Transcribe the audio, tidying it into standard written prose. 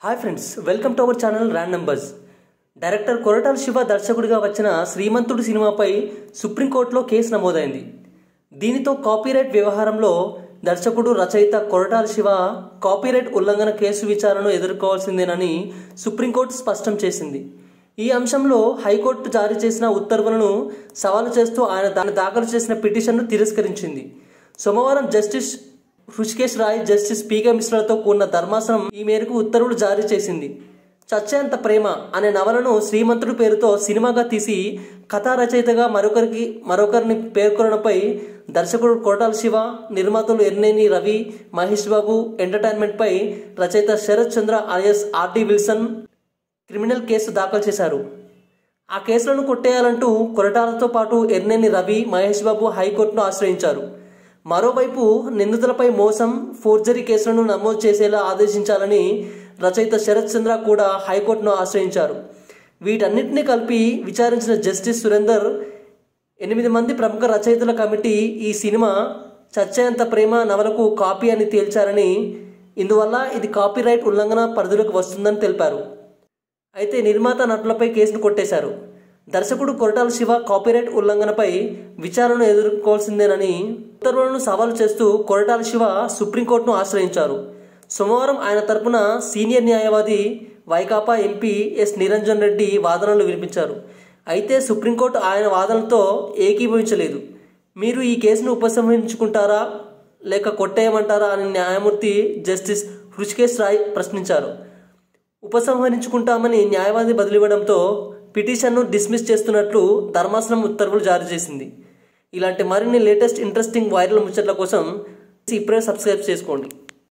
Hi friends, welcome to our channel rand numbers. Director Koratala Shiva దర్శకుడిగా వచ్చిన శ్రీమంతుడు సినిమాపై సుప్రీంకోర్టులో కేసు నమోదైంది. దీనితో కాపీరైట్ వ్యవహారంలో దర్శకుడు రచయిత కొరటాల శివ కాపీరైట్ ఉల్లంఘన కేసు విచారణను ఎదుర్కోవాల్సిందేనని సుప్రీంకోర్టు స్పష్టం చేసింది. ఈ అంశంలో హైకోర్టు జారీ చేసిన ఉత్తర్వులను సవాలు చేస్తూ ఆయన దాఖలు చేసిన పిటిషన్ను తిరస్కరించింది. సోమవారం జస్టిస్ హృషికేశ్ రాయ్, జస్టిస్ పీకే మిశ్రాలతో కూడిన ధర్మాసనం ఈ మేరకు ఉత్తర్వులు జారీ చేసింది. చచ్చేంత ప్రేమ అనే నవలను శ్రీమంతుడు పేరుతో సినిమాగా తీసి కథా రచయితగా మరొకరిని పేర్కొనడంపై దర్శకుడు కొరటాల శివ, నిర్మాతలు ఎర్నేని రవి, మహేష్ బాబు ఎంటర్టైన్మెంట్పై రచయిత శరత్ చంద్ర alias RD Wilson criminal case దాఖలు చేశారు. ఆ కేసులను కొట్టేయాలంటూ కొరటాలతో పాటు ఎర్నేని రవి, మహేష్ బాబు హైకోర్టును ఆశ్రయించారు. మరోవైపు నిందితులపై మోసం, ఫోర్జరీ కేసులను నమోదు చేసేలా ఆదేశించాలని రచయిత శరత్ చంద్ర కూడా హైకోర్టును ఆశ్రయించారు. వీటన్నిటినీ కలిపి విచారించిన జస్టిస్ సురేందర్ 8 మంది ప్రముఖ రచయితల కమిటీ ఈ సినిమా చచ్చేంత ప్రేమ నవలకు కాపీ అని తేల్చారని, ఇందువల్ల ఇది కాపీరైట్ ఉల్లంఘన పరిధిలోకి వస్తుందని తెలిపారు. అయితే నిర్మాత నటులపై కేసును కొట్టేశారు. దర్శకుడు కొరటాల శివ కాపీరైట్ ఉల్లంఘనపై విచారణను ఎదుర్కోవాల్సిందేనని ఉత్తర్వులను సవాలు చేస్తూ కొరటాల శివ సుప్రీంకోర్టును ఆశ్రయించారు. సోమవారం ఆయన తరపున సీనియర్ న్యాయవాది వైకాపా ఎంపీ ఎస్ నిరంజన్ రెడ్డి వాదనలు వినిపించారు. అయితే సుప్రీంకోర్టు ఆయన వాదనలతో ఏకీభవించలేదు. మీరు ఈ కేసును ఉపసంహరించుకుంటారా లేక కొట్టేయమంటారా అని న్యాయమూర్తి జస్టిస్ హృషికేశ్ రాయ్ ప్రశ్నించారు. ఉపసంహరించుకుంటామని న్యాయవాది బదిలివ్వడంతో పిటిషన్ను డిస్మిస్ చేస్తున్నట్లు ధర్మాసనం ఉత్తర్వులు జారీ చేసింది. ఇలాంటి మరిన్ని లేటెస్ట్ ఇంట్రెస్టింగ్ వైరల్ ముచ్చట్ల కోసం ఇప్పుడే సబ్స్క్రైబ్ చేసుకోండి.